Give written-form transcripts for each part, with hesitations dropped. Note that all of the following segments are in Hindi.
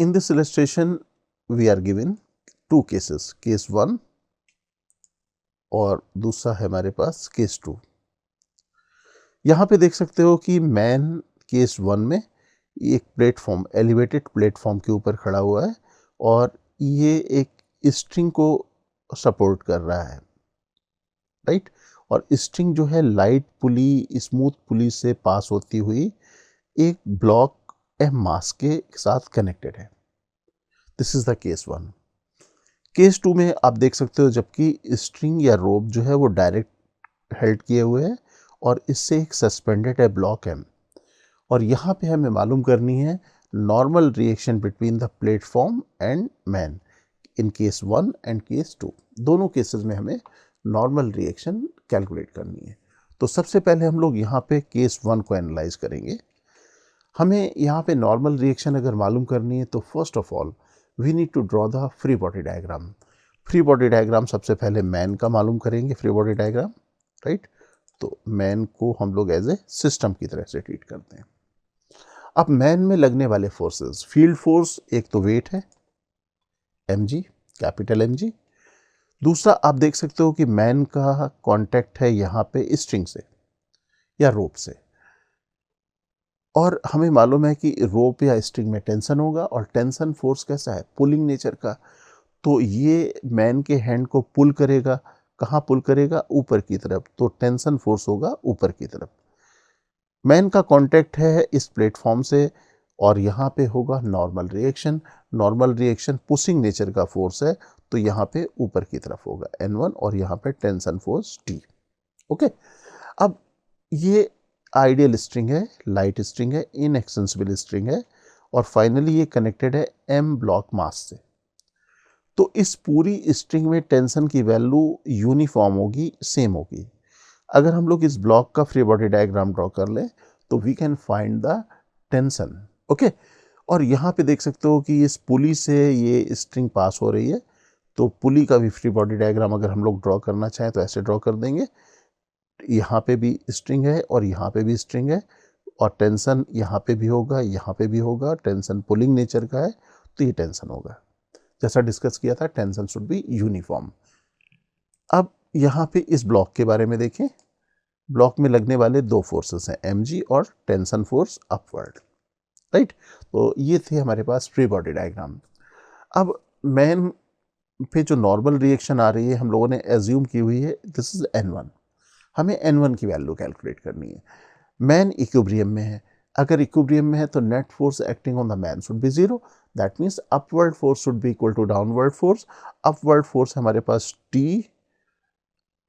In this illustration we are given two cases, case 1 और दूसरा है हमारे पास केस 2। यहाँ पे देख सकते हो कि मैन केस 1 में एक प्लेटफॉर्म, एलिवेटेड प्लेटफॉर्म के ऊपर खड़ा हुआ है और ये एक स्ट्रिंग को सपोर्ट कर रहा है, राइट। और स्ट्रिंग जो है लाइट पुली, स्मूथ पुली से पास होती हुई एक ब्लॉक मास के साथ कनेक्टेड है। This is the case 1। Case 2 में आप देख सकते हो जबकि स्ट्रिंग या रोप जो है वो डायरेक्ट हेल्ड किए हुए है और इससे एक सस्पेंडेड है ब्लॉक एम। और यहाँ पे हमें मालूम करनी है normal reaction between the platform and man in case 1 and case 2। दोनों केसेस में हमें नॉर्मल रिएक्शन कैलकुलेट करनी है। तो सबसे पहले हम लोग यहाँ पे केस 1 को एनालाइज करेंगे। हमें यहाँ पे नॉर्मल रिएक्शन अगर मालूम करनी है तो first of all we need to draw the free body diagram. Free body diagram सबसे पहले मैन का मालूम करेंगे, फ्री बॉडी डायग्राम, राइट। तो मैन को हम लोग एज ए सिस्टम की तरह से ट्रीट करते हैं। अब मैन में लगने वाले फोर्सेस, फील्ड फोर्स एक तो वेट है mg, कैपिटल mg। दूसरा आप देख सकते हो कि मैन का कांटेक्ट है यहाँ पे स्ट्रिंग से या रोप से, और हमें मालूम है कि रोप या स्ट्रिंग में टेंशन होगा और टेंशन फोर्स कैसा है, पुलिंग नेचर का। तो ये मैन के हैंड को पुल करेगा, कहाँ पुल करेगा, ऊपर की तरफ। तो टेंशन फोर्स होगा ऊपर की तरफ। मैन का कांटेक्ट है इस प्लेटफॉर्म से और यहाँ पे होगा normal reaction. Normal reaction pushing nature का फोर्स है तो यहाँ पे ऊपर की तरफ होगा N1 और यहाँ पे टेंशन फोर्स T। ओके, अब ये आइडियल स्ट्रिंग है, लाइट स्ट्रिंग है, इनएक्सेंसिबल स्ट्रिंग है और फाइनली ये कनेक्टेड है M ब्लॉक मास से। तो इस पूरी स्ट्रिंग में टेंशन की वैल्यू यूनिफॉर्म होगी, सेम होगी। अगर हम लोग इस ब्लॉक का फ्री बॉडी डायग्राम ड्रॉ कर लें तो we can find the tension, okay. और यहाँ पे देख सकते हो कि इस पुली से ये स्ट्रिंग पास हो रही है, तो पुली का भी फ्री बॉडी डायग्राम अगर हम लोग ड्रॉ करना चाहें तो ऐसे ड्रॉ कर देंगे। यहाँ पे भी स्ट्रिंग है और यहाँ पे भी स्ट्रिंग है और टेंशन यहाँ पे भी होगा, यहाँ पे भी होगा। टेंशन पुलिंग नेचर का है तो ये टेंशन होगा। जैसा डिस्कस किया था, टेंशन शुड बी यूनिफॉर्म। अब यहाँ पे इस ब्लॉक के बारे में देखें। ब्लॉक में लगने वाले दो फोर्सेस हैं, mg और टेंशन फोर्स अपवर्ड, राइट। तो ये थे हमारे पास फ्री बॉडी डायग्राम। अब मैन पे जो नॉर्मल रिएक्शन आ रही है हम लोगों ने एज्यूम की हुई है दिस इज N1। हमें N1 की वैल्यू कैलकुलेट करनी है। मैन इक्विलिब्रियम में है। अगर इक्विलिब्रियम में है तो net force acting on the man should be zero. That means upward force should be equal to downward force. Upward force हमारे पास T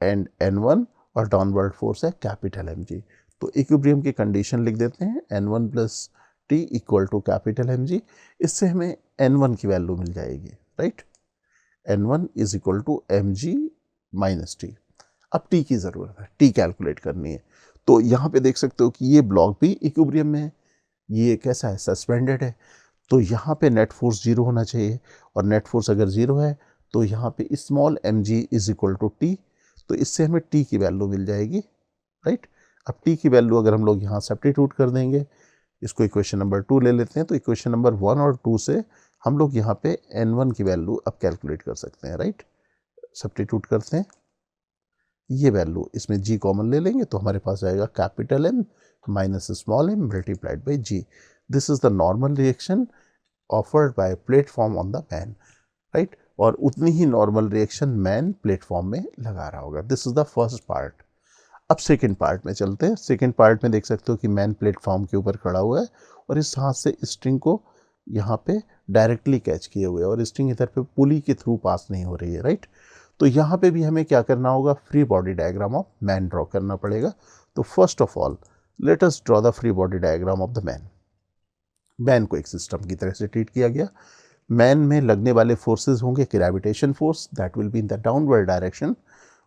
एंड N1 और डाउनवर्ड फोर्स है कैपिटल mg। तो इक्विलिब्रियम की कंडीशन लिख देते हैं N1 plus T equal to capital mg। इससे हमें N1 की वैल्यू मिल जाएगी, right. N1 is equal to mg minus T। अब T की ज़रूरत है, T कैलकुलेट करनी है। तो यहाँ पे देख सकते हो कि ये ब्लॉक भी इक्विलिब्रियम में है, ये कैसा है, सस्पेंडेड है। तो यहाँ पे नेट फोर्स जीरो होना चाहिए और नेट फोर्स अगर जीरो है तो यहाँ पे small mg is equal to T। तो इससे हमें T की वैल्यू मिल जाएगी, राइट। अब T की वैल्यू अगर हम लोग यहाँ सब्स्टिट्यूट कर देंगे, इसको इक्वेशन नंबर 2 ले लेते हैं, तो इक्वेशन नंबर 1 और 2 से हम लोग यहाँ पे N1 की वैल्यू अब कैलकुलेट कर सकते हैं, राइट। सब्स्टिट्यूट करते हैं, ये वैल्यू इसमें G कॉमन ले लेंगे तो हमारे पास आएगा capital M minus small m multiplied by G। This is the normal reaction afforded by platform on the man, right. और उतनी ही नॉर्मल रिएक्शन मैन प्लेटफॉर्म में लगा रहा होगा। This is the first part. अब सेकेंड पार्ट में चलते हैं। सेकेंड पार्ट में देख सकते हो कि मैन प्लेटफॉर्म के ऊपर खड़ा हुआ है और इस हाथ से स्ट्रिंग को यहाँ पे डायरेक्टली कैच किए हुए और स्ट्रिंग इधर पे पुली के थ्रू पास नहीं हो रही है, राइट। तो यहाँ पे भी हमें क्या करना होगा, free body diagram of man draw करना पड़ेगा। तो first of all let us draw the free body diagram of the man. Man को एक सिस्टम की तरह से ट्रीट किया गया। मैन में लगने वाले फोर्सेस होंगे gravitation force, that will be in the downward direction.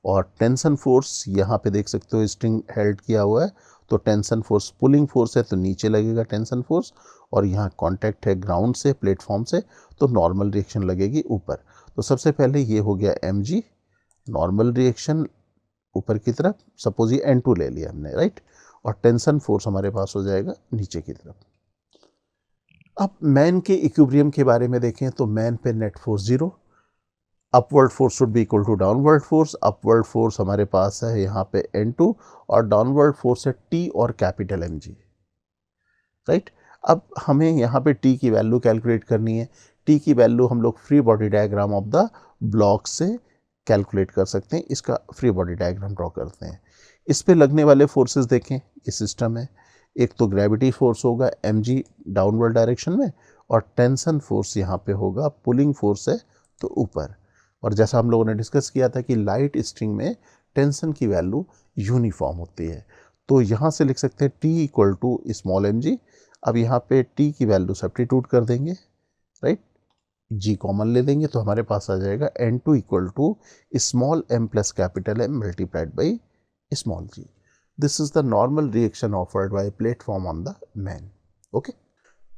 और टेंशन फोर्स यहाँ पे देख सकते हो स्ट्रिंग हेल्ड किया हुआ है तो टेंशन फोर्स पुलिंग फोर्स है तो नीचे लगेगा टेंशन फोर्स। और यहाँ कांटेक्ट है ग्राउंड से, प्लेटफॉर्म से, तो नॉर्मल रिएक्शन लगेगी ऊपर। तो सबसे पहले ये हो गया mg, नॉर्मल रिएक्शन ऊपर की तरफ। सपोज ये N2 ले लिया हमने, राइट। और टेंशन फोर्स हमारे पास हो जाएगा नीचे की तरफ। अब मैन के इक्विलिब्रियम के बारे में देखें तो मैन पे net force 0, upward force should be equal to downward force. Upward force हमारे पास है यहाँ पे N2 और डाउनवर्ड फोर्स है T और कैपिटल mg, राइट। अब हमें यहाँ पे T की वैल्यू कैलकुलेट करनी है। T की वैल्यू हम लोग free body diagram of the block से कैलकुलेट कर सकते हैं। इसका फ्री बॉडी डायग्राम ड्रॉ करते हैं। इस पे लगने वाले फोर्सेस देखें, ये सिस्टम है। एक तो ग्रेविटी फोर्स होगा mg डाउनवर्ड डायरेक्शन में, और टेंशन फोर्स यहाँ पे होगा, पुलिंग फोर्स है तो ऊपर। और जैसा हम लोगों ने डिस्कस किया था कि लाइट स्ट्रिंग में टेंशन की वैल्यू यूनिफॉर्म होती है, तो यहाँ से लिख सकते हैं T equal to small mg। अब यहाँ पे T की वैल्यू सब्स्टिट्यूट कर देंगे, राइट, G कॉमन ले लेंगे तो हमारे पास आ जाएगा N2 equal to small m plus capital M multiplied by small g। This is the normal reaction afforded by platform on the man. Okay,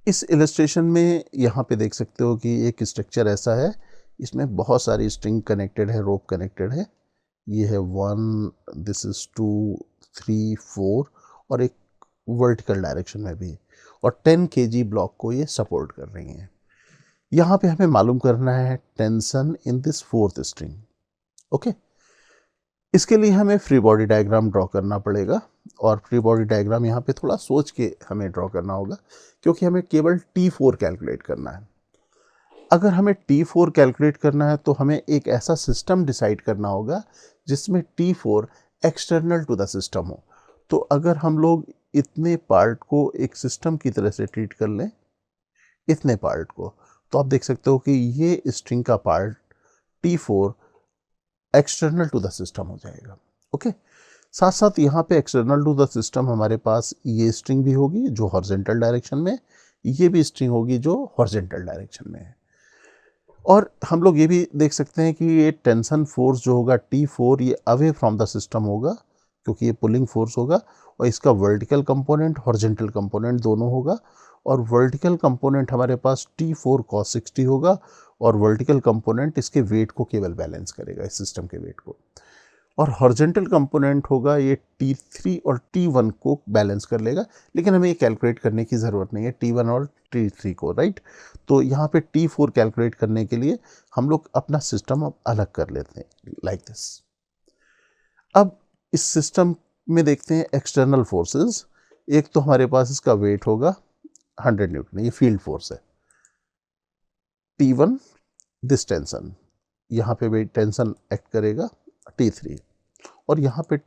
इस इलस्ट्रेशन में यहाँ पे देख सकते हो कि एक स्ट्रक्चर ऐसा है, इसमें बहुत सारी स्ट्रिंग कनेक्टेड है, रोप कनेक्टेड है। ये है 1, दिस इज 2, 3, 4 और एक वर्टिकल डायरेक्शन में भी, और 10 kg ब्लॉक को ये सपोर्ट कर रही हैं। यहाँ पे हमें मालूम करना है tension in this fourth string. Okay, इसके लिए हमें फ्री बॉडी डायग्राम ड्रॉ करना पड़ेगा, और फ्री बॉडी डायग्राम यहाँ पे थोड़ा सोच के हमें ड्रॉ करना होगा, क्योंकि हमें केवल T4 कैलकुलेट करना है। अगर हमें T4 कैलकुलेट करना है तो हमें एक ऐसा सिस्टम डिसाइड करना होगा जिसमें T4 external to the system हो। तो अगर हम लोग इतने पार्ट को एक सिस्टम की तरह से ट्रीट कर लें, इतने पार्ट को, तो आप देख सकते हो कि ये स्ट्रिंग का part T4 external to the system हो जाएगा। ओके, साथ साथ यहाँ पे एक्सटर्नल टू द सिस्टम हमारे पास ये स्ट्रिंग भी होगी जो हॉरिजॉन्टल डायरेक्शन में, ये भी स्ट्रिंग होगी जो हॉरिजॉन्टल डायरेक्शन में है। और हम लोग ये भी देख सकते हैं कि ये टेंशन फोर्स जो होगा T4 ये अवे फ्रॉम द सिस्टम होगा, क्योंकि ये पुलिंग फोर्स होगा, और इसका वर्टिकल कंपोनेंट हॉरिजॉन्टल कंपोनेंट दोनों होगा। और वर्टिकल कंपोनेंट हमारे पास T4 cos 60 होगा, और वर्टिकल कंपोनेंट इसके वेट को केवल बैलेंस करेगा, इस सिस्टम के वेट को। और हॉरिजॉन्टल कंपोनेंट होगा ये T3 और T1 को बैलेंस कर लेगा, लेकिन हमें ये कैलकुलेट करने की ज़रूरत नहीं है T1 और T3 को, राइट। तो यहाँ पे T4 कैलकुलेट करने के लिए हम लोग अपना सिस्टम अब अलग कर लेते हैं, लाइक दिस। अब इस सिस्टम में देखते हैं एक्सटर्नल फोर्सेस। एक तो हमारे पास इसका वेट होगा 100 न्यूटन, ये फील्ड फोर्स है। T1 दिस टेंशन, यहाँ पे वेट टेंशन एक्ट करेगा T3, और यहाँ पे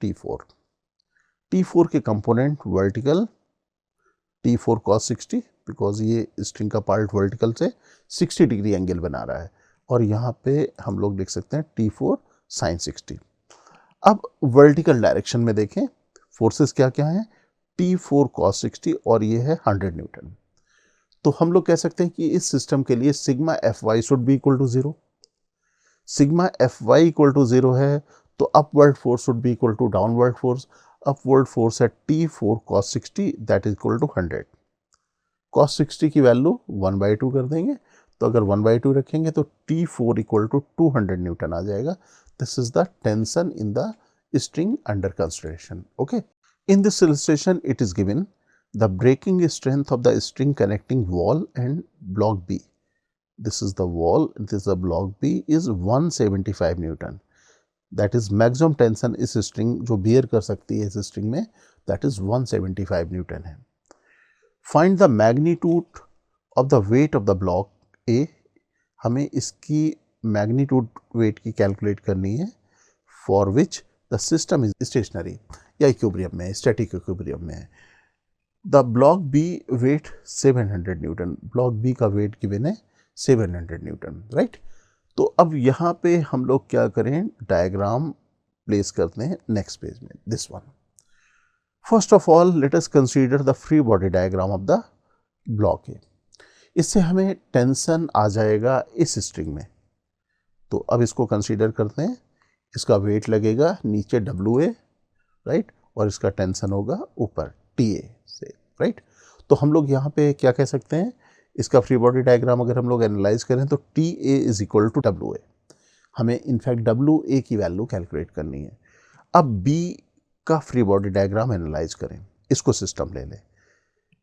T4 के component vertical, T4 cos 60, because ये स्ट्रिंग का पार्ट वर्टिकल से 60 डिग्री एंगल बना रहा है, और यहाँ पे हम लोग लिख सकते हैं T4 sin 60। अब वर्टिकल डायरेक्शन में देखें फोर्सेस क्या क्या हैं, T4 cos 60 और ये है 100 न्यूटन। तो हम लोग कह सकते हैं कि इस सिस्टम के लिए sigma Fy should be equal to 0। Sigma Fy equal to 0 है तो upward force should be equal to downward force. Upward force है T4 cos 60 that is equal to 100। cos 60 की वैल्यू 1/2 कर देंगे, तो अगर 1/2 रखेंगे तो T4 इक्वल टू 200 न्यूटन आ जाएगा। This is the tension in the string under consideration. Okay, in this illustration it is given the breaking strength of the string connecting wall and block B. This is the wall, this is the block B, is 175 Newton. That is maximum tension इस string जो bear कर सकती है इस string में, that is 175 Newton है। Find the magnitude of the weight of the block A. हमें इसकी magnitude weight की calculate करनी है, for which the system is stationary या इक्विलिब्रियम में, स्टैटिक इक्विलिब्रियम में है। The block B weight 700 newton, block B का वेट गिवन है 700 न्यूटन, राइट। तो अब यहाँ पे हम लोग क्या करें, डायग्राम प्लेस करते हैं नेक्स्ट पेज में, this one. First of all let us consider the free body diagram of the block ए। इससे हमें टेंशन आ जाएगा इस स्ट्रिंग में, तो अब इसको कंसीडर करते हैं। इसका वेट लगेगा नीचे WA, राइट, और इसका टेंशन होगा ऊपर TA से, राइट। तो हम लोग यहाँ पे क्या कह सकते हैं, इसका फ्री बॉडी डायग्राम अगर हम लोग एनालाइज करें तो TA is equal to WA। हमें इनफैक्ट WA की वैल्यू कैलकुलेट करनी है। अब B का फ्री बॉडी डायग्राम एनालाइज करें, इसको सिस्टम ले लें।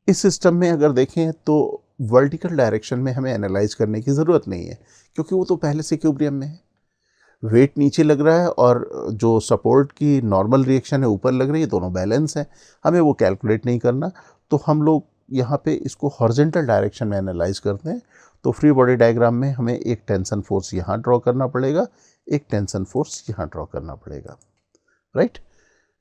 इस सिस्टम में अगर देखें तो वर्टिकल डायरेक्शन में हमें एनालाइज करने की ज़रूरत नहीं है, क्योंकि वो तो पहले से इक्विलिब्रियम में है। वेट नीचे लग रहा है और जो सपोर्ट की नॉर्मल रिएक्शन है ऊपर लग रही है, दोनों बैलेंस है, हमें वो कैलकुलेट नहीं करना। तो हम लोग यहाँ पे इसको हॉरिजॉन्टल डायरेक्शन में एनालाइज करते हैं। तो फ्री बॉडी डायग्राम में हमें एक टेंशन फोर्स यहाँ ड्रॉ करना पड़ेगा, एक टेंशन फोर्स यहाँ ड्रॉ करना पड़ेगा, राइट।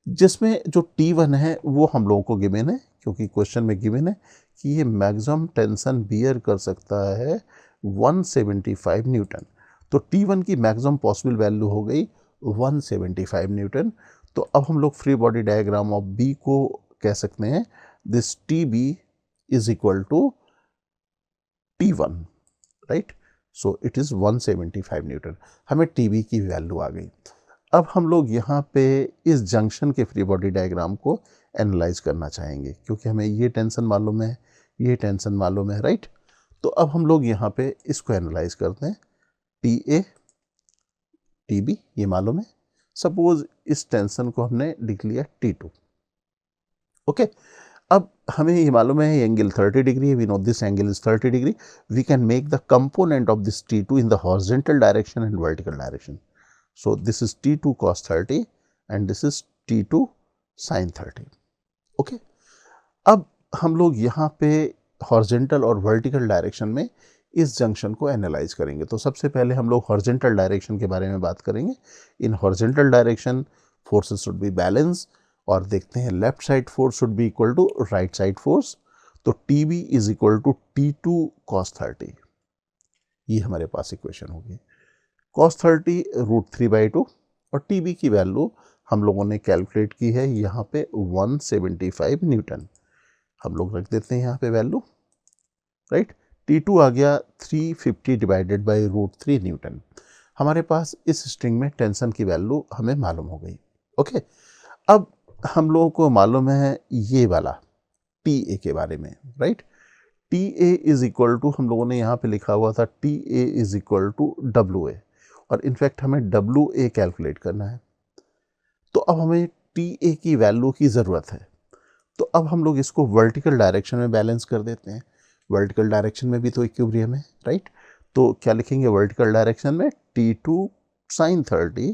जिसमें जो T1 है वो हम लोगों को गिवन है, क्योंकि क्वेश्चन में गिवन है कि ये मैक्सिमम टेंशन बियर कर सकता है 175 न्यूटन। तो T1 की मैक्सिमम पॉसिबल वैल्यू हो गई 175 न्यूटन। तो अब हम लोग free body diagram of B को कह सकते हैं this TB is equal to T1, right. So it is 175 newton. हमें TB की वैल्यू आ गई। अब हम लोग यहाँ पे इस जंक्शन के फ्री बॉडी डायग्राम को एनालाइज करना चाहेंगे, क्योंकि हमें ये टेंशन मालूम है, ये टेंशन मालूम है, राइट। तो अब हम लोग यहाँ पे इसको एनालाइज करते हैं। TA TB ये मालूम है। सपोज इस टेंशन को हमने लिख लिया T2, ओके। अब हमें ये मालूम है ये एंगल 30 डिग्री है, we know this angle is 30 degree. We can make the component of this T2 in the horizontal direction and vertical direction. So this is T2 cos 30 and this is T2 sin 30, okay? अब हम लोग यहाँ पे हॉरिजॉन्टल और वर्टिकल डायरेक्शन में इस जंक्शन को एनालाइज करेंगे। तो सबसे पहले हम लोग हॉरिजॉन्टल डायरेक्शन के बारे में बात करेंगे। In horizontal direction forces should be balance, और देखते हैं left side force should be equal to right side force. तो TB is equal to T2 cos 30, ये हमारे पास इक्वेशन होगी। cos 30 √3/2 और TB की वैल्यू हम लोगों ने कैलकुलेट की है यहाँ पे 175 न्यूटन। हम लोग रख देते हैं यहाँ पे वैल्यू, राइट। T2 आ गया 350 डिवाइडेड बाई √3 न्यूटन। हमारे पास इस स्ट्रिंग में टेंशन की वैल्यू हमें मालूम हो गई, ओके। अब हम लोगों को मालूम है ये वाला TA के बारे में, right. TA is equal to, हम लोगों ने यहाँ पे लिखा हुआ था TA is equal to WA, और इनफैक्ट हमें WA कैलकुलेट करना है। तो अब हमें TA की वैल्यू की ज़रूरत है। तो अब हम लोग इसको वर्टिकल डायरेक्शन में बैलेंस कर देते हैं। वर्टिकल डायरेक्शन में भी तो इक्विलिब्रियम है, राइट। तो क्या लिखेंगे वर्टिकल डायरेक्शन में? T2 sin 30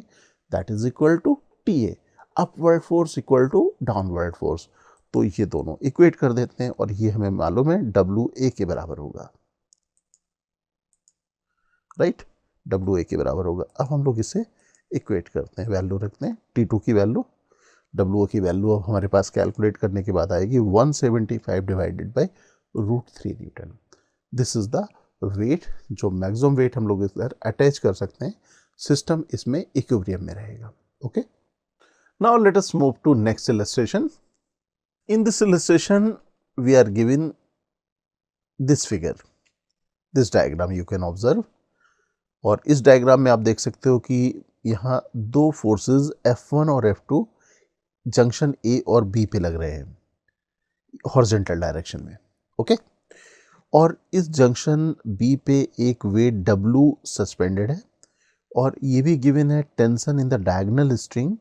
that is equal to TA, upward force equal to downward force. तो ये दोनों इक्वेट कर देते हैं, और ये हमें मालूम है WA के बराबर होगा, राइट। WA के बराबर होगा। अब हम लोग इसे इक्वेट करते हैं, वैल्यू रखते हैं। T2 की वैल्यू, WA की वैल्यू अब हमारे पास कैलकुलेट करने के बाद आएगी 175 divided by √3 newton. This is the weight, जो मैक्सिमम वेट हम लोग इधर अटैच कर सकते हैं। सिस्टम इसमें इक्विलिब्रियम में रहेगा, okay. Now let us move to next illustration. In this illustration we are given this figure, this diagram you can observe. और इस डायग्राम में आप देख सकते हो कि यहाँ दो फोर्सेस F1 और F2 जंक्शन A और B पे लग रहे हैं हॉरिजॉन्टल डायरेक्शन में, ओके। और इस जंक्शन B पे एक वेट W सस्पेंडेड है, और ये भी गिवन है tension in the diagonal string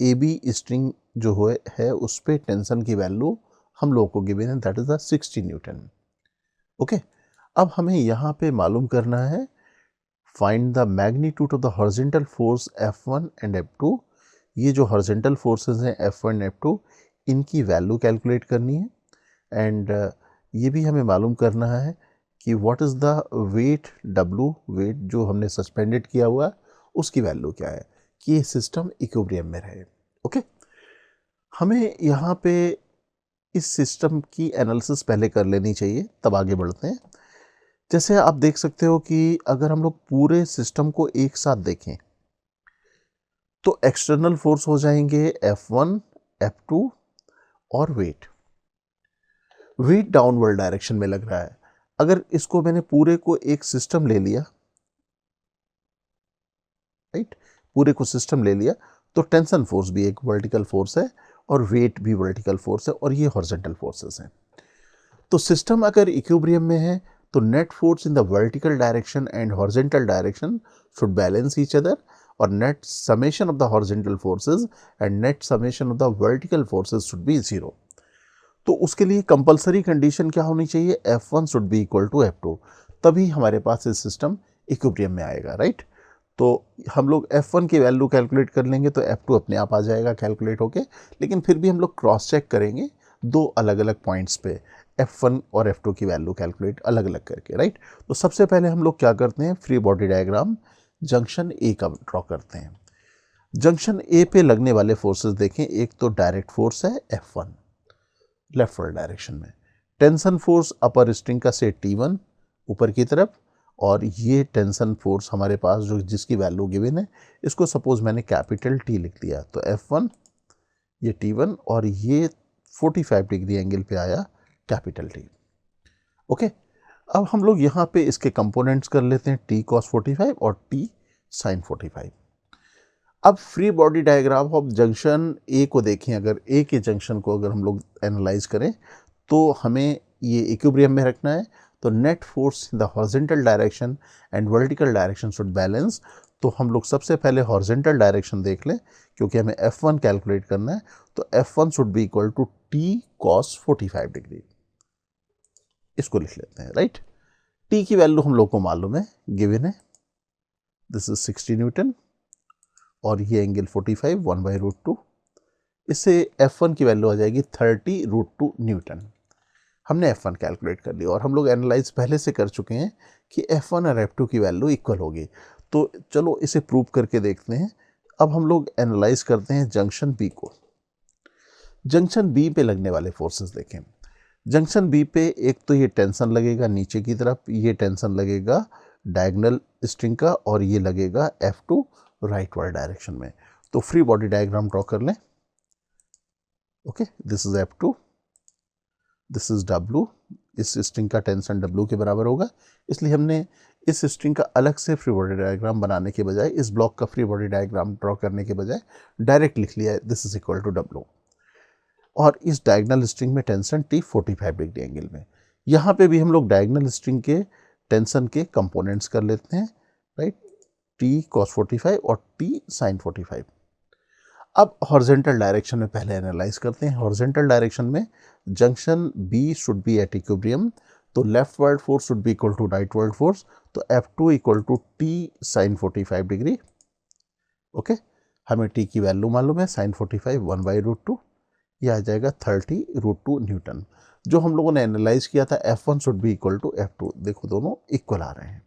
AB string जो है उस पे टेंशन की वैल्यू हम लोगों को गिवन है, that is the 60 Newton, okay. अब हमें यहाँ पे मालूम करना है find the magnitude of the horizontal force F1 and F2। ये जो हॉरिजॉन्टल फोर्सेस हैं F1 F2, इनकी वैल्यू कैलकुलेट करनी है। एंड ये भी हमें मालूम करना है कि what is the weight W, weight जो हमने सस्पेंडेड किया हुआ उसकी वैल्यू क्या है, कि ये सिस्टम इक्विलिब्रियम में रहे, ओके। हमें यहाँ पे इस सिस्टम की एनालिसिस पहले कर लेनी चाहिए, तब आगे बढ़ते हैं। जैसे आप देख सकते हो कि अगर हम लोग पूरे सिस्टम को एक साथ देखें तो एक्सटर्नल फोर्स हो जाएंगे F1 F2 और वेट डाउनवर्ड डायरेक्शन में लग रहा है। अगर इसको मैंने पूरे को एक सिस्टम ले लिया, राइट, पूरे को सिस्टम ले लिया, तो टेंशन फोर्स भी एक वर्टिकल फोर्स है और वेट भी वर्टिकल फोर्स है, और ये हॉरिजॉन्टल फोर्सेस हैं। तो सिस्टम अगर इक्विलिब्रियम में है तो net force in the vertical direction and horizontal direction should balance each other, और net summation of the horizontal forces and net summation of the vertical forces should be 0। तो उसके लिए कंपलसरी कंडीशन क्या होनी चाहिए, F1 should be equal to F2, तभी हमारे पास ये सिस्टम इक्विलिब्रियम में आएगा, राइट। तो हम लोग F1 की वैल्यू कैलकुलेट कर लेंगे तो F2 अपने आप आ जाएगा कैलकुलेट होके, लेकिन फिर भी हम लोग क्रॉस चेक करेंगे दो अलग अलग पॉइंट्स पे F1 और F2 की वैल्यू कैलकुलेट अलग अलग करके, राइट। तो सबसे पहले हम लोग क्या करते हैं, फ्री बॉडी डायग्राम जंक्शन ए का ड्रॉ करते हैं। जंक्शन ए पे लगने वाले फोर्सेस देखें, एक तो डायरेक्ट फोर्स है F1 लेफ्ट वर्ड डायरेक्शन में, टेंशन फोर्स अपर स्ट्रिंग का से T1 ऊपर की तरफ, और ये टेंशन फोर्स हमारे पास जो जिसकी वैल्यू गिवन है, इसको सपोज मैंने कैपिटल T लिख दिया, तो F1 ये T1 और ये 45 डिग्री एंगल पे आया कैपिटल T। ओके, अब हम लोग यहाँ पे इसके कंपोनेंट्स कर लेते हैं, T cos 45 और T sin 45। अब free body diagram of junction A को देखें, अगर ए के जंक्शन को अगर हम लोग एनालाइज करें तो हमें ये इक्विलिब्रियम में रखना है, तो net force in the horizontal direction and vertical direction should balance. तो हम लोग सबसे पहले हॉरिजॉन्टल डायरेक्शन देख लें, क्योंकि हमें F1 कैलकुलेट करना है, तो F1 should be equal to T cos 45 degree, इसको लिख लेते हैं, राइट। T की वैल्यू हम लोग को मालूम है, गिवन है, दिस इज 60 न्यूटन और ये एंगल 45 1/√2, इससे F1 की वैल्यू आ जाएगी 30√2 न्यूटन। हमने F1 कैलकुलेट कर लिया और हम लोग एनालाइज पहले से कर चुके हैं कि F1 और F2 की वैल्यू इक्वल होगी। तो चलो इसे प्रूव करके देखते हैं। अब हम लोग एनालाइज करते हैं जंक्शन बी को। जंक्शन बी पे लगने वाले फोर्सेस देखें। जंक्शन बी पे एक तो ये टेंशन लगेगा नीचे की तरफ, ये टेंशन लगेगा डायगोनल स्ट्रिंग का, और ये लगेगा F2 राइट वर्ड डायरेक्शन में। तो फ्री बॉडी डायग्राम ड्रॉ कर लें। Okay, this is F2, this is W। इस स्ट्रिंग का टेंशन W के बराबर होगा, इसलिए हमने इस स्ट्रिंग का अलग से फ्री बॉडी डायग्राम बनाने के बजाय, इस ब्लॉक का फ्री बॉडी डायग्राम ड्रॉ करने के बजाय डायरेक्ट लिख लिया है, this is equal to W। और इस डायगोनल स्ट्रिंग में टेंशन T 45 डिग्री एंगल में। यहाँ पे भी हम लोग डायगोनल स्ट्रिंग के टेंशन के कंपोनेंट्स कर लेते हैं, राइट। T cos 45 और T sin 45। अब हॉरिजॉन्टल डायरेक्शन में पहले एनालाइज करते हैं। हॉरिजॉन्टल डायरेक्शन में junction B should be at equilibrium, तो leftward force should be equal to rightward force, तो F2 equal to T sin 45 degree. Okay, हमें T की वैल्यू मालूम है, sin 45 1/√2, ये आ जाएगा 30√2 न्यूटन। जो हम लोगों ने एनालाइज किया था F1 should be equal to F2, देखो दोनों इक्वल आ रहे हैं।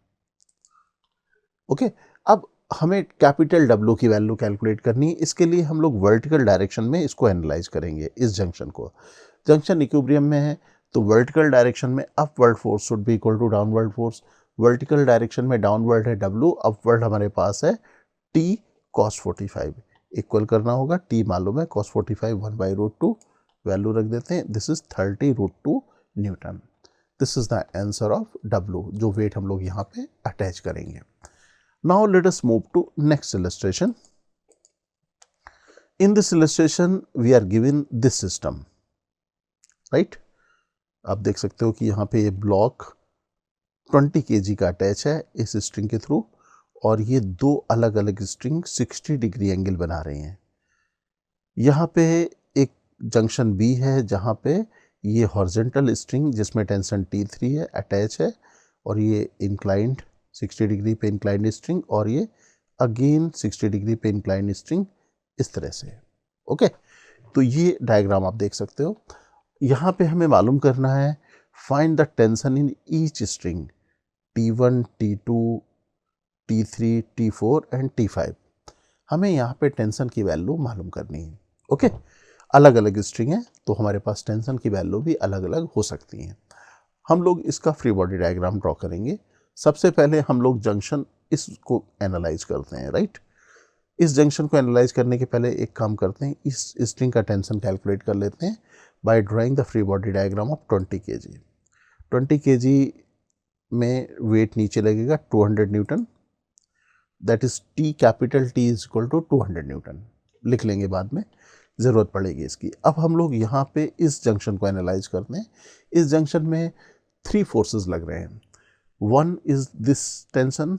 ओके, अब हमें कैपिटल W की वैल्यू कैलकुलेट करनी है। इसके लिए हम लोग वर्टिकल डायरेक्शन में इसको एनालाइज करेंगे, इस जंक्शन को। जंक्शन इक्विलिब्रियम में है, तो वर्टिकल डायरेक्शन में upward force should be equal to downward force. Vertical direction में डाउनवर्ड है W, अपवर्ड हमारे पास है T cos 45, इक्वल करना होगा, T मालूम है, cos 45 1/√2, वैल्यू रख देते हैं, this is 30√2 Newton. This is the answer of W, जो वेट हम लोग यहाँ पे अटैच करेंगे। Now let us move to next illustration. In this illustration we are given this system, right? आप देख सकते हो कि यहाँ पे ये ब्लॉक 20 kg का अटैच है इस स्ट्रिंग के थ्रू, और ये दो अलग अलग स्ट्रिंग 60 डिग्री एंगल बना रही हैं। यहाँ पे एक जंक्शन बी है जहाँ पे ये हॉरिजॉन्टल स्ट्रिंग जिसमें टेंशन T3 है अटैच है, और ये इंक्लाइंड 60 डिग्री पे इंक्लाइंड स्ट्रिंग, और ये अगेन 60 डिग्री पे इंक्लाइंड स्ट्रिंग, इस तरह से। ओके, तो ये डायग्राम आप देख सकते हो। यहाँ पे हमें मालूम करना है find the tension in each string T1, T2, T3, T4 and T5। हमें यहाँ पे टेंशन की वैल्यू मालूम करनी है। ओके, अलग अलग स्ट्रिंग है तो हमारे पास टेंशन की वैल्यू भी अलग अलग हो सकती हैं। हम लोग इसका फ्री बॉडी डायग्राम ड्रॉ करेंगे। सबसे पहले हम लोग जंक्शन इसको एनालाइज करते हैं, राइट। इस जंक्शन को एनालाइज करने के पहले एक काम करते हैं, इस स्ट्रिंग का टेंशन कैलकुलेट कर लेते हैं by drawing the free body diagram of 20 kg। 20 kg में वेट नीचे लगेगा 200 newton, that is T capital T is equal to 200 newton, लिख लेंगे बाद में, ज़रूरत पड़ेगी इसकी। अब हम लोग यहाँ पे इस जंक्शन को एनालाइज करते हैं। इस जंक्शन में 3 फोर्सेस लग रहे हैं। One is this tension,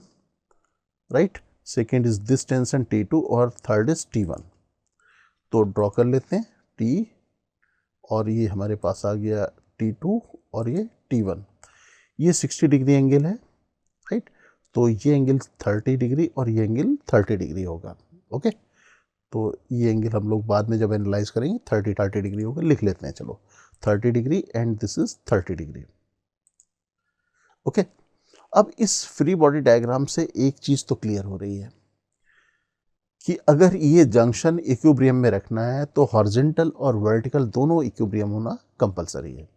right? Second is this tension T2 और third is T1। तो ड्रॉ कर लेते हैं T और ये हमारे पास आ गया T2 और ये T1। ये 60 डिग्री एंगल है, राइट। तो ये एंगल 30 डिग्री और ये एंगल 30 डिग्री होगा। ओके, तो ये एंगल हम लोग बाद में जब एनालाइज करेंगे 30 डिग्री होगा, लिख लेते हैं। चलो 30 degree and this is 30 degree. Okay, अब इस फ्री बॉडी डायग्राम से एक चीज तो क्लियर हो रही है कि अगर ये जंक्शन इक्विलिब्रियम में रखना है तो हॉरिजॉन्टल और वर्टिकल दोनों इक्विलिब्रियम होना कंपलसरी है।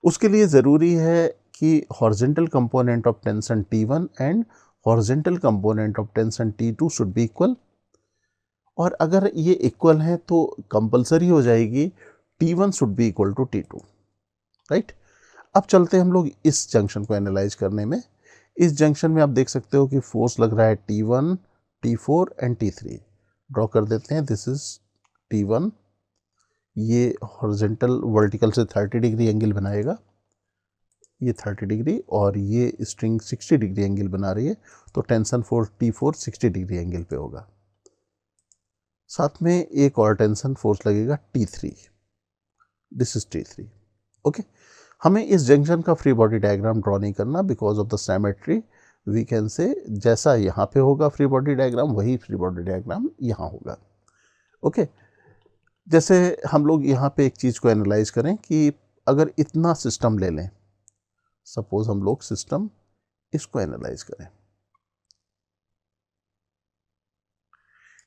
उसके लिए ज़रूरी है कि horizontal component of tension T1 and horizontal component of tension T2 should be equal. और अगर ये इक्वल है तो कंपलसरी हो जाएगी T1 should be equal to T2, right. अब चलते हैं हम लोग इस जंक्शन को एनालाइज करने में। इस जंक्शन में आप देख सकते हो कि फोर्स लग रहा है T1, T4 and T3। Draw कर देते हैं। दिस इज T1, ये हॉरिजॉन्टल वर्टिकल से 30 डिग्री एंगल बनाएगा, ये 30 डिग्री, और ये स्ट्रिंग 60 डिग्री एंगल बना रही है, तो tension force T4 60 degree angle पे होगा। साथ में एक और टेंशन फोर्स लगेगा T3, this is T3। Okay, हमें इस जंक्शन का फ्री बॉडी डायग्राम ड्रॉ नहीं करना because of the symmetry. We can say जैसा यहाँ पे होगा फ्री बॉडी डायग्राम, वही फ्री बॉडी डायग्राम यहाँ होगा। ओके, जैसे हम लोग यहाँ पे एक चीज़ को एनालाइज करें कि अगर इतना सिस्टम ले लें, सपोज हम लोग सिस्टम इसको एनालाइज करें,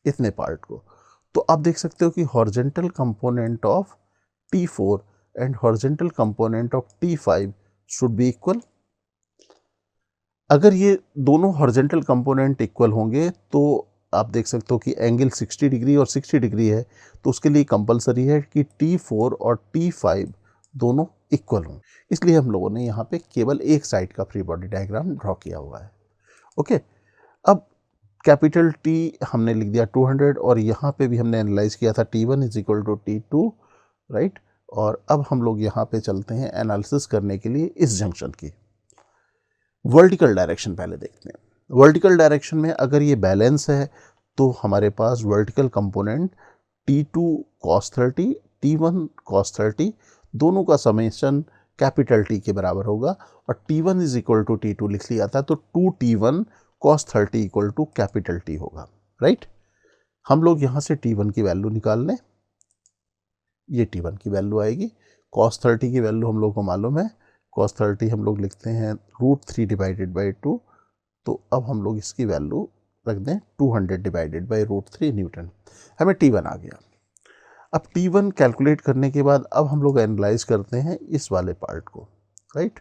इतने पार्ट को, तो आप देख सकते हो कि horizontal component of T4 and horizontal component of T5 should be equal. अगर ये दोनों हॉरिजॉन्टल कंपोनेंट इक्वल होंगे तो आप देख सकते हो कि एंगल 60 डिग्री और 60 डिग्री है, तो उसके लिए कंपलसरी है कि T4 और T5 दोनों इक्वल हों। इसलिए हम लोगों ने यहाँ पे केवल एक साइड का फ्री बॉडी डायग्राम ड्रॉ किया हुआ है। ओके, अब कैपिटल T हमने लिख दिया 200, और यहाँ पे भी हमने एनालाइज किया था T1 is equal to T2, right. और अब हम लोग यहाँ पे चलते हैं एनालिसिस करने के लिए इस जंक्शन की। वर्टिकल डायरेक्शन पहले देखते हैं। वर्टिकल डायरेक्शन में अगर ये बैलेंस है तो हमारे पास vertical component T2 cos 30, T1 cos 30 दोनों का समेशन कैपिटल T के बराबर होगा, और T1 is equal to T2 लिख लिया था, तो 2T1 cos 30 equal to capital T होगा, राइट। हम लोग यहाँ से T1 की वैल्यू निकाल लें, ये T1 की वैल्यू आएगी। cos 30 की वैल्यू हम लोग को मालूम है, cos 30 हम लोग लिखते हैं √3 डिवाइडेड बाई 2, तो अब हम लोग इसकी वैल्यू रख दें 200 डिवाइडेड बाई √3 न्यूटन। हमें T1 आ गया। अब T1 कैलकुलेट करने के बाद अब हम लोग एनालाइज करते हैं इस वाले पार्ट को, राइट।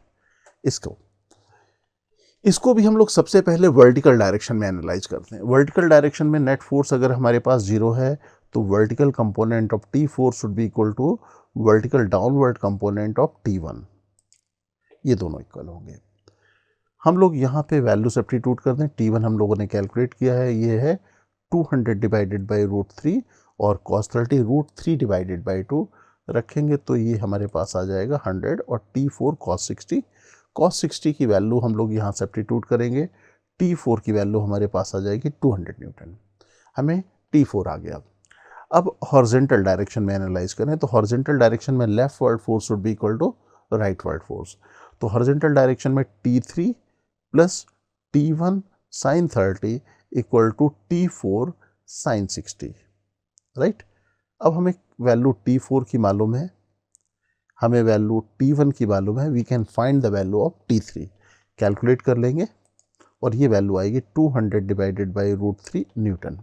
इसको भी हम लोग सबसे पहले वर्टिकल डायरेक्शन में एनालाइज करते हैं। वर्टिकल डायरेक्शन में नेट फोर्स अगर हमारे पास 0 है तो vertical component of T4 should be equal to vertical downward component of T1, ये दोनों इक्वल होंगे। हम लोग यहाँ पे वैल्यू सब्स्टिट्यूट कर दें। T1 हम लोगों ने कैलकुलेट किया है, ये है 200 डिवाइडेड बाई √3, और cos 30 √3 डिवाइडेड बाई 2 रखेंगे तो ये हमारे पास आ जाएगा 100, और T4 cos 60, cos 60 की वैल्यू हम लोग यहाँ सब्स्टिट्यूट करेंगे, T4 की वैल्यू हमारे पास आ जाएगी 200 न्यूटन, हमें T4 आ गया। अब हॉरिजॉन्टल डायरेक्शन में एनालाइज करें तो हॉरिजॉन्टल डायरेक्शन में leftward force should be equal to rightward force, तो हॉरिजॉन्टल डायरेक्शन में T3 plus T1 sin 30 equal to T4 sin 60, right. अब हमें वैल्यू T4 की मालूम है, हमें वैल्यू T1 की मालूम है, we can find the value of T3, calculate कर लेंगे, और ये वैल्यू आएगी 200 डिवाइडेड बाई √3 न्यूटन।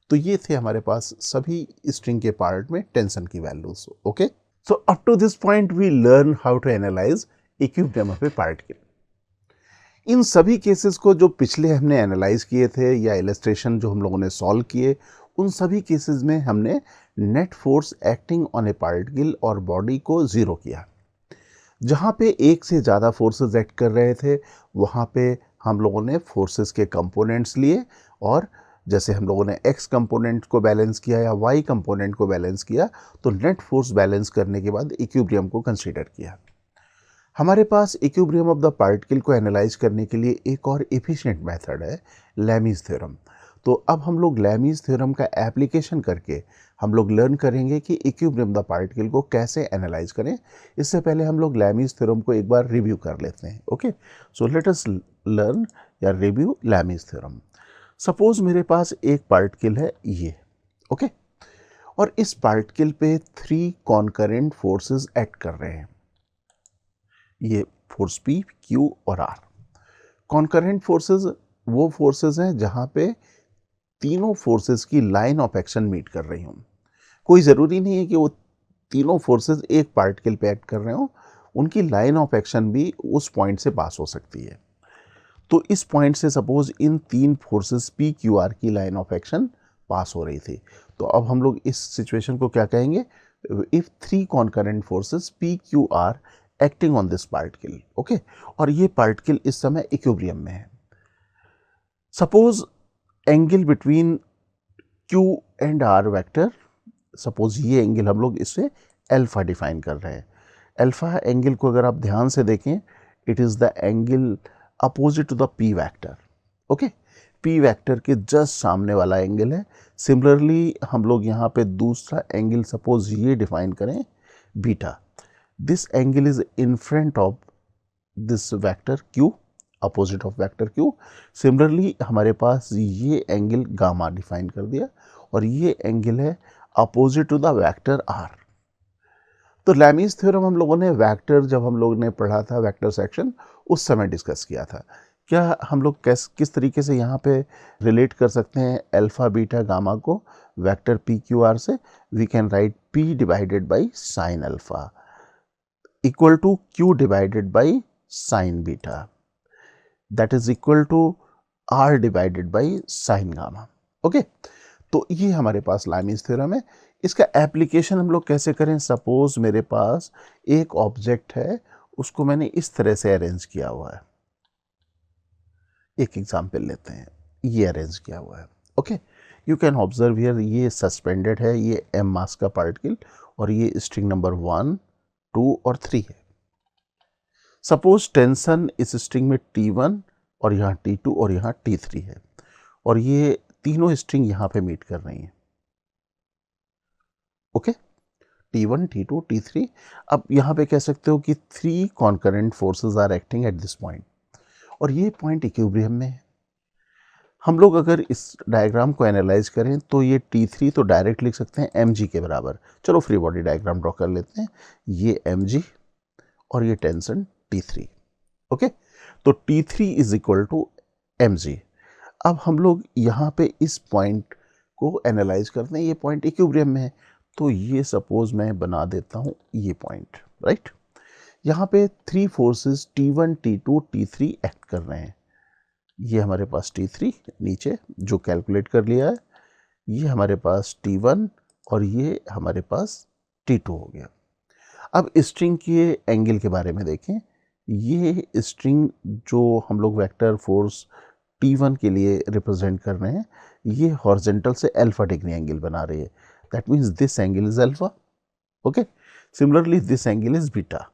तो ये थे हमारे पास सभी स्ट्रिंग के पार्ट में टेंशन की values. Okay, so up to this point we learn how to analyse equilibrium of a particle. इन सभी केसेस को जो पिछले हमने एनालाइज किए थे या इलस्ट्रेशन जो हम लोगों ने सॉल्व किए, उन सभी केसेस में हमने net force acting on A particle और बॉडी को ज़ीरो किया। जहाँ पे एक से ज़्यादा फोर्सेस एक्ट कर रहे थे वहाँ पे हम लोगों ने फोर्सेस के कंपोनेंट्स लिए, और जैसे हम लोगों ने x कंपोनेंट को बैलेंस किया या y कंपोनेंट को बैलेंस किया, तो नेट फोर्स बैलेंस करने के बाद इक्विलिब्रियम को कंसीडर किया। हमारे पास इक्विलिब्रियम ऑफ द पार्टिकल को एनालाइज करने के लिए एक और एफिशिएंट मेथड है लैमीज थ्योरम। तो अब हम लोग लैमीज थ्योरम का एप्लीकेशन करके हम लोग लर्न करेंगे कि इक्विलिब्रियम द पार्टिकल को कैसे एनालाइज करें। इससे पहले हम लोग लैमीज थ्योरम को एक बार रिव्यू कर लेते हैं। Okay, so let us learn या रिव्यू लैमीज थ्योरम। सपोज मेरे पास एक पार्टिकल है ये, ओके, और इस पार्टिकल पे 3 कॉन्करेंट फोर्सेस एक्ट कर रहे हैं, ये फोर्स P, Q और R। कॉन्करेंट फोर्सेस वो फोर्सेस हैं जहां पे तीनों फोर्सेस की लाइन ऑफ एक्शन मीट कर रही हों। कोई ज़रूरी नहीं है कि वो तीनों फोर्सेस एक पार्टिकल पे एक्ट कर रहे हों, उनकी लाइन ऑफ एक्शन भी उस पॉइंट से पास हो सकती है। तो इस पॉइंट से suppose in 3 forces P, Q, R की लाइन ऑफ एक्शन पास हो रही थी। तो अब हम लोग इस सिचुएशन को क्या कहेंगे? If 3 concurrent forces P, Q, R acting on this particle, okay, और ये पार्टिकल इस समय इक्विलिब्रियम में है। Suppose angle between Q and R vector, suppose ये एंगल हम लोग इससे अल्फा डिफाइन कर रहे हैं। अल्फा एंगल को अगर आप ध्यान से देखें, it is the angle opposite to the P vector, okay, P vector के जस्ट सामने वाला एंगल है। सिमिलरली हम लोग यहाँ पे दूसरा एंगल सपोज ये डिफाइन करें beta, this angle is in front of this vector Q, opposite of vector Q। Similarly हमारे पास ये एंगल गामा डिफाइन कर दिया, और ये एंगल है opposite to the vector R। तो लैमीज थ्योरम हम लोगों ने वेक्टर, जब हम लोगों ने पढ़ा था वेक्टर सेक्शन, उस समय डिस्कस किया था। क्या हम लोग किस तरीके से यहाँ पे रिलेट कर सकते हैं अल्फा बीटा गामा को वेक्टर P Q R से? We can write P divided by sine alpha equal to Q divided by sine beta, that is equal to R divided by sine gamma. Okay, तो ये हमारे पास लैमीज थ्योरम है। इसका एप्लीकेशन हम लोग कैसे करें? सपोज मेरे पास एक ऑब्जेक्ट है, उसको मैंने इस तरह से अरेंज किया हुआ है। एक एग्जांपल लेते हैं, ये अरेंज किया हुआ है, okay, you can observe here, ये सस्पेंडेड है, ये m मास का पार्टिकल, और ये स्ट्रिंग नंबर 1, 2 और 3 है। सपोज टेंशन इस स्ट्रिंग में T1 और यहाँ T2 और यहाँ T3 है, और ये तीनों स्ट्रिंग यहाँ पे मीट कर रही हैं, ओके, T1, T2, T3। अब यहाँ पे कह सकते हो कि 3 concurrent forces are acting at this point, और ये पॉइंट इक्विलिब्रियम में है। हम लोग अगर इस डायग्राम को एनालाइज करें तो ये T3 तो डायरेक्ट लिख सकते हैं mg के बराबर। चलो फ्री बॉडी डायग्राम ड्रॉ कर लेते हैं, ये mg और ये टेंशन T3, ओके, तो T3 is equal to mg। अब हम लोग यहाँ पे इस पॉइंट को एनालाइज करते हैं, ये पॉइंट इक्विलिब्रियम में है, तो ये सपोज मैं बना देता हूँ ये पॉइंट, राइट। यहाँ पे 3 forces T1, T2, T3 act कर रहे हैं। ये हमारे पास T3 नीचे जो कैलकुलेट कर लिया है, ये हमारे पास T1 और ये हमारे पास T2 हो गया। अब स्ट्रिंग के एंगल के बारे में देखें, ये स्ट्रिंग जो हम लोग वेक्टर फोर्स T1 के लिए रिप्रेजेंट कर रहे हैं, ये हॉरिजॉन्टल से अल्फा डिग्री एंगल बना रही है, that means this angle is alpha, okay. Similarly this angle is beta,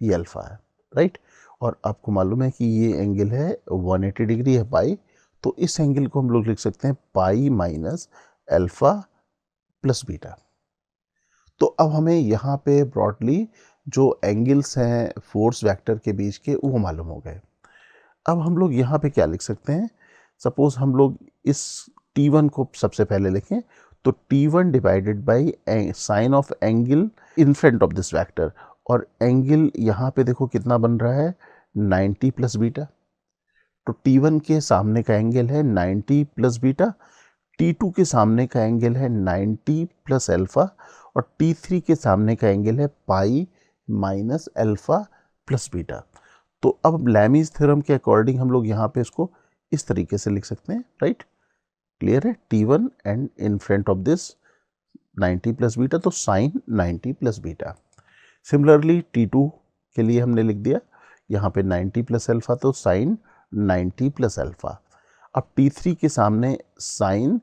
ये अल्फा है, राइट। और आपको मालूम है कि ये एंगल है 180 डिग्री है पाई, तो इस एंगल को हम लोग लिख सकते हैं पाई माइनस अल्फा प्लस बीटा। तो अब हमें यहाँ पे ब्रॉडली जो एंगल्स हैं फोर्स वेक्टर के बीच के वो मालूम हो गए। अब हम लोग यहाँ पे क्या लिख सकते हैं? सपोज हम लोग इस T1 को सबसे पहले लिखें, तो T1 divided by sign of angle in front of this vector, और एंगल यहाँ पे देखो कितना बन रहा है 90 प्लस बीटा। तो T1 के सामने का एंगल है 90 प्लस बीटा, T2 के सामने का एंगल है 90 प्लस अल्फा, और T3 के सामने का एंगल है पाई माइनस अल्फा प्लस बीटा। तो अब लैमीज थ्योरम के अकॉर्डिंग हम लोग यहाँ पे इसको इस तरीके से लिख सकते हैं, राइट। क्लियर है? T1 and in front of this 90 plus beta, तो sine 90 plus beta. Similarly T2 के लिए हमने लिख दिया यहाँ पे 90 प्लस अल्फा, तो साइन 90 प्लस अल्फा। अब T3 के सामने sine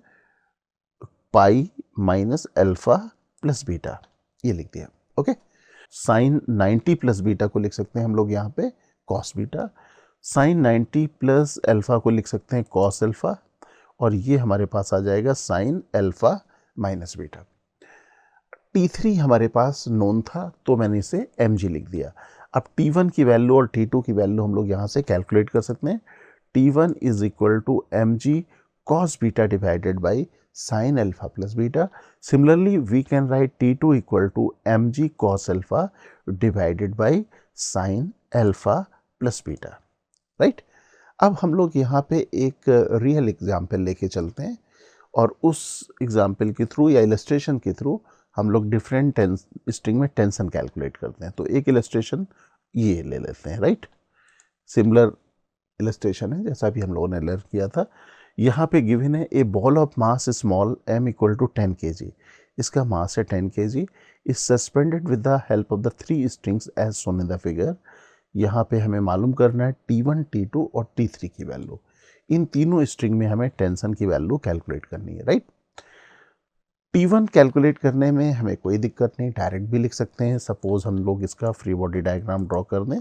pi minus alpha plus beta, ये लिख दिया, ओके। साइन 90 प्लस बीटा को लिख सकते हैं हम लोग यहाँ पे cos beta, sine 90 plus alpha को लिख सकते हैं कॉस अल्फा, और ये हमारे पास आ जाएगा sine alpha minus beta. T3 हमारे पास नोन था तो मैंने इसे mg लिख दिया। अब T1 की वैल्यू और T2 की वैल्यू हम लोग यहाँ से कैलकुलेट कर सकते हैं। T1 is equal to mg cos beta divided by sin alpha plus beta. Similarly we can write T2 equal to mg cos alpha divided by sin alpha plus beta, right. अब हम लोग यहाँ पे एक रियल एग्जाम्पल लेके चलते हैं और उस एग्जाम्पल के थ्रू या इलस्ट्रेशन के थ्रू हम लोग डिफरेंट स्ट्रिंग में टेंशन कैलकुलेट करते हैं। तो एक इलस्ट्रेशन ये ले लेते हैं, राइट। सिमिलर इलस्ट्रेशन है जैसा भी हम लोगों ने लर्न किया था। यहाँ पे गिवन है a ball of mass small m equal to 10 kg। इसका मास है 10 kg, is suspended with the help of the 3 strings as shown in the figure. यहाँ पे हमें मालूम करना है T1, T2 और T3 की वैल्यू। इन तीनों स्ट्रिंग में हमें टेंशन की वैल्यू कैलकुलेट करनी है, राइट। T1 कैलकुलेट करने में हमें कोई दिक्कत नहीं, डायरेक्ट भी लिख सकते हैं। सपोज हम लोग इसका फ्री बॉडी डायग्राम ड्रॉ कर दें,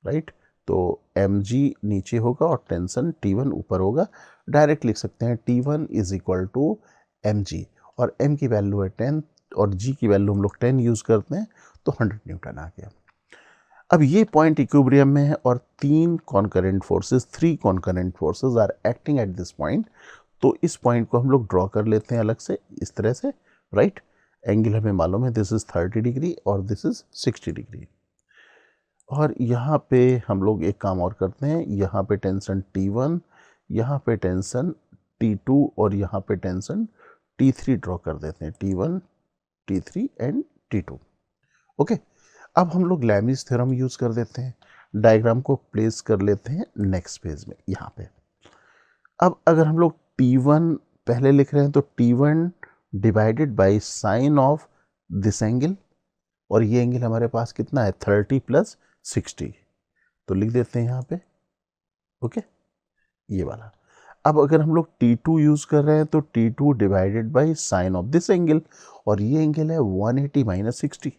राइट। तो mg नीचे होगा और टेंशन T1 ऊपर होगा। डायरेक्ट लिख सकते हैं T1 is equal to mg और m की वैल्यू है 10 और g की वैल्यू हम लोग 10 यूज़ करते हैं तो 100 न्यूटन आ गया। अब ये पॉइंट इक्विलिब्रियम में है और 3 concurrent forces are acting at this point. तो इस पॉइंट को हम लोग ड्रॉ कर लेते हैं अलग से इस तरह से, राइट। एंगल हमें मालूम है, दिस इज 30 डिग्री और दिस इज 60 डिग्री। और यहाँ पे हम लोग एक काम और करते हैं, यहाँ पे टेंशन T1, यहाँ पे टेंशन T2 और यहाँ पे टेंशन T3 ड्रॉ कर देते हैं, T1, T3 and T2। Okay, अब हम लोग लैमिस थ्योरम यूज़ कर देते हैं। डायग्राम को प्लेस कर लेते हैं नेक्स्ट पेज में यहाँ पे। अब अगर हम लोग T1 पहले लिख रहे हैं तो T1 divided by sign of this angle, और ये एंगल हमारे पास कितना है 30 प्लस 60, तो लिख देते हैं यहाँ पे, ओके, ये वाला। अब अगर हम लोग T2 यूज कर रहे हैं तो T2 divided by sign of this angle, और ये एंगल है 180 माइनस 60।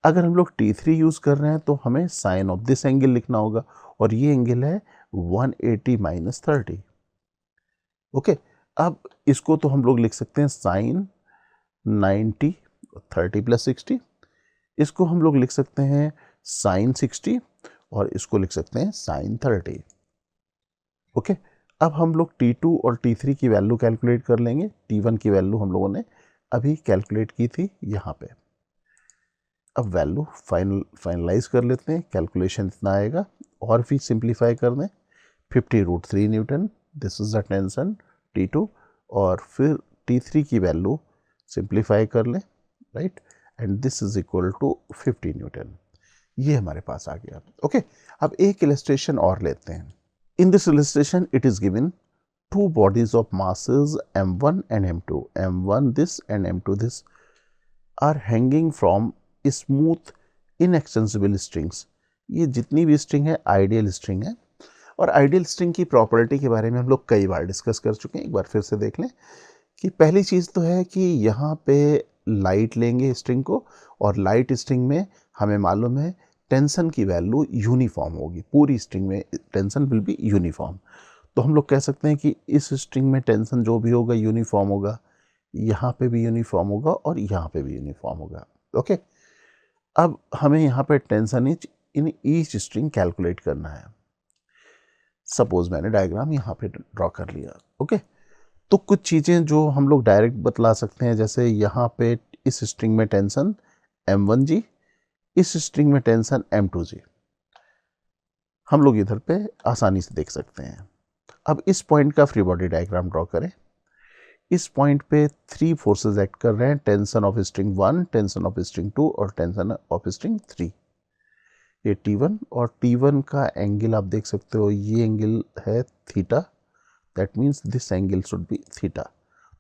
अगर हम लोग T3 यूज कर रहे हैं तो हमें साइन ऑफ दिस एंगल लिखना होगा, और ये एंगल है 180 माइनस 30। ओके, अब इसको तो हम लोग लिख सकते हैं साइन 90 30 प्लस 60, इसको हम लोग लिख सकते हैं साइन 60 और इसको लिख सकते हैं साइन 30। ओके, अब हम लोग T2 और T3 की वैल्यू कैलकुलेट कर लेंगे। T1 की वैल्यू हम लोगों ने अभी कैलकुलेट की थी यहाँ पे। अब वैल्यू फाइनलाइज कर लेते हैं, कैलकुलेशन इतना आएगा, और भी सिंप्लीफाई कर दें, 50√3 newton, this is the tension T2, और फिर T3 की वैल्यू सिंप्लीफाई कर लें, right, and this is equal to 50 newton. ये हमारे पास आ गया। ओके, अब एक इलस्ट्रेशन और लेते हैं। In this illustration it is given two bodies of masses m1 and m2, m1 this and m2 this, are hanging from smooth inextensible strings. ये जितनी भी स्ट्रिंग है आइडियल स्ट्रिंग है, और आइडियल स्ट्रिंग की प्रॉपर्टी के बारे में हम लोग कई बार डिस्कस कर चुके हैं। एक बार फिर से देख लें कि पहली चीज़ तो है कि यहाँ पे लाइट लेंगे स्ट्रिंग को, और लाइट स्ट्रिंग में हमें मालूम है टेंशन की वैल्यू यूनिफॉर्म होगी, पूरी स्ट्रिंग में टेंशन विल बी यूनिफॉर्म। तो हम लोग कह सकते हैं कि इस स्ट्रिंग में टेंशन जो भी होगा यूनिफॉर्म होगा, यहाँ पे भी यूनिफॉर्म होगा और यहाँ पे भी यूनिफॉर्म होगा। ओके, अब हमें यहाँ पे tension in each string calculate करना है। सपोज मैंने डायग्राम यहाँ पे ड्रॉ कर लिया। ओके, तो कुछ चीज़ें जो हम लोग डायरेक्ट बतला सकते हैं, जैसे यहाँ पे इस स्ट्रिंग में टेंशन m1g, इस स्ट्रिंग में टेंशन m2g, हम लोग इधर पे आसानी से देख सकते हैं। अब इस पॉइंट का फ्री बॉडी डायग्राम ड्रॉ करें। इस पॉइंट पे 3 फोर्सेस एक्ट कर रहे हैं, tension of string 1, tension of string 2 और टेंशन ऑफ स्ट्रिंग 3। ये T1, और T1 का एंगल आप देख सकते हो, ये एंगल है theta, that means this angle should be theta,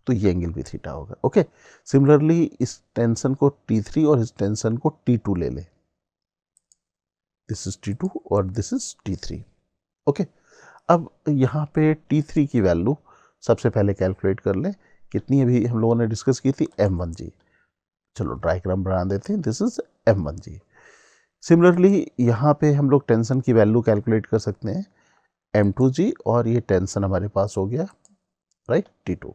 तो ये एंगल भी थीटा होगा। ओके, सिमिलरली इस टेंशन को T3 और इस टेंशन को T2 ले ले, दिस इज T2 और दिस इज T3। ओके, अब यहाँ पे T3 की वैल्यू सबसे पहले कैलकुलेट कर ले, कितनी अभी हम लोगों ने डिस्कस की थी m1g। चलो डायग्राम बना देते हैं, दिस इज m1g। सिमिलरली यहाँ पे हम लोग टेंशन की वैल्यू कैलकुलेट कर सकते हैं m2g, और ये टेंशन हमारे पास हो गया, राइट, T2।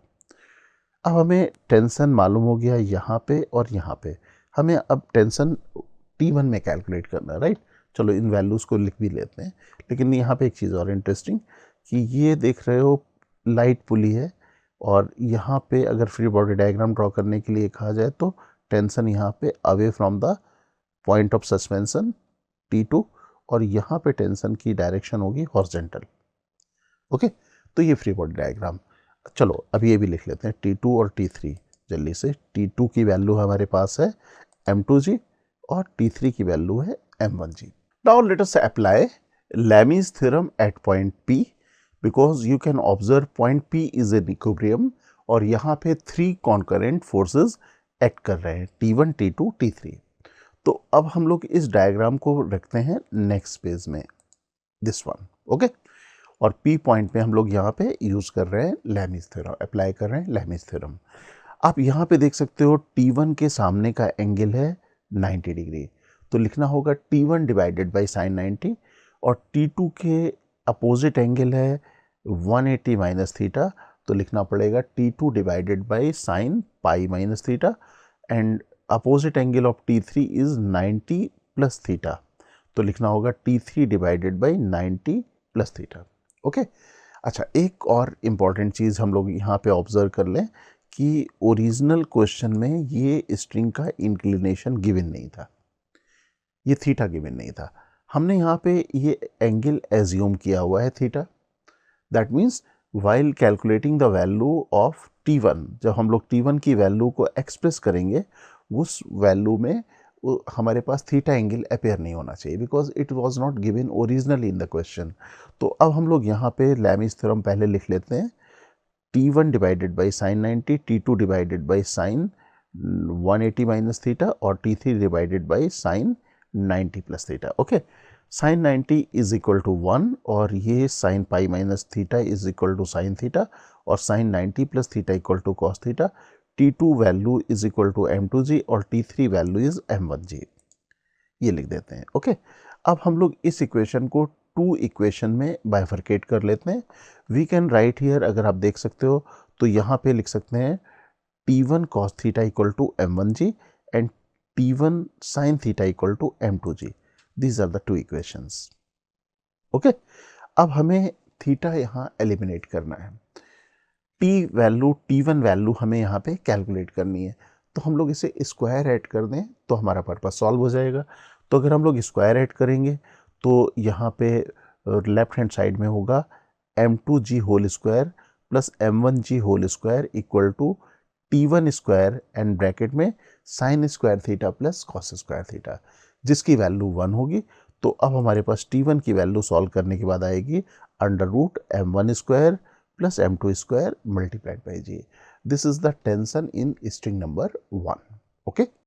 अब हमें टेंशन मालूम हो गया यहाँ पे और यहाँ पे, हमें अब टेंशन T1 में कैलकुलेट करना है, राइट। चलो इन वैल्यूज़ को लिख भी लेते हैं, लेकिन यहाँ पे एक चीज़ और इंटरेस्टिंग कि ये देख रहे हो लाइट पुली है, और यहाँ पे अगर फ्री बॉडी डायग्राम ड्रॉ करने के लिए कहा जाए तो टेंशन यहाँ पे away from the point of suspension T2, और यहाँ पे टेंशन की डायरेक्शन होगी हॉरिजॉन्टल। ओके, तो ये फ्री बॉडी डायग्राम। चलो अब ये भी लिख लेते हैं T2 और T3 जल्दी से। T2 की वैल्यू हमारे पास है m2g और T3 की वैल्यू है m1g। Now let us apply Lami's theorem at point P because you can observe point P is in equilibrium और यहाँ पे 3 concurrent forces एक्ट कर रहे हैं T1, T2, T3। तो अब हम लोग इस डायग्राम को रखते हैं नेक्स्ट पेज में, दिस वन। ओके, और P पॉइंट पे हम लोग यहाँ पे यूज कर रहे हैं Lami's थ्योरम, अप्लाई कर रहे हैं Lami's थ्योरम। आप यहाँ पे देख सकते हो T1 के सामने का एंगल है 90 डिग्री, तो लिखना होगा T1 डिवाइडेड बाई साइन 90, और T2 के अपोजिट एंगल है 180 माइनस थीटा, तो लिखना पड़ेगा T2 divided by sign pi minus theta, and opposite angle of T3 is 90 plus theta, तो लिखना होगा T3 divided by 90 plus theta. Okay, अच्छा एक और इम्पॉर्टेंट चीज़ हम लोग यहाँ पे ऑब्जर्व कर लें कि ओरिजिनल क्वेश्चन में ये स्ट्रिंग का इंक्लिनेशन गिवन नहीं था, ये थीटा गिवन नहीं था। हमने यहाँ पे ये एंगल एज्यूम किया हुआ है theta. That means while calculating the value of T1, जब हम लोग T1 की वैल्यू को एक्सप्रेस करेंगे, उस वैल्यू में हमारे पास थीटा एंगल अपेयर नहीं होना चाहिए, because it was not given originally in the question. तो अब हम लोग यहाँ पे Lami's थ्योरम पहले लिख लेते हैं, T1 divided by sine 90, T2 divided by sine 180 minus theta, और T3 divided by sine 90 plus theta. Okay, sine 90 is equal to 1, और ये sine pi minus theta is equal to sine theta, और sine 90 plus theta equal to cos theta. T2 value is equal to m2g और T3 वैल्यू इज m1g, ये लिख देते हैं। ओके, अब हम लोग इस इक्वेशन को 2 इक्वेशन में बाइफरकेट कर लेते हैं। वी कैन राइट हियर, अगर आप देख सकते हो तो यहाँ पे लिख सकते हैं T1 cos theta equal to m1g and T1 sin theta equal to m2g। These are the 2 equations. Okay, अब हमें थीटा यहाँ एलिमिनेट करना है। T1 वैल्यू हमें यहाँ पे कैलकुलेट करनी है, तो हम लोग इसे स्क्वायर ऐड कर दें तो हमारा पर्पस सॉल्व हो जाएगा। तो अगर हम लोग स्क्वायर ऐड करेंगे तो यहाँ पे लेफ्ट हैंड साइड में होगा m2g whole square plus m1g whole square equal to T1 square and bracket में sine square theta plus cos square theta, जिसकी वैल्यू 1 होगी। तो अब हमारे पास T1 की वैल्यू सॉल्व करने के बाद आएगी under root m1 square plus m2 square multiplied by g. This is the tension in string number 1. Okay.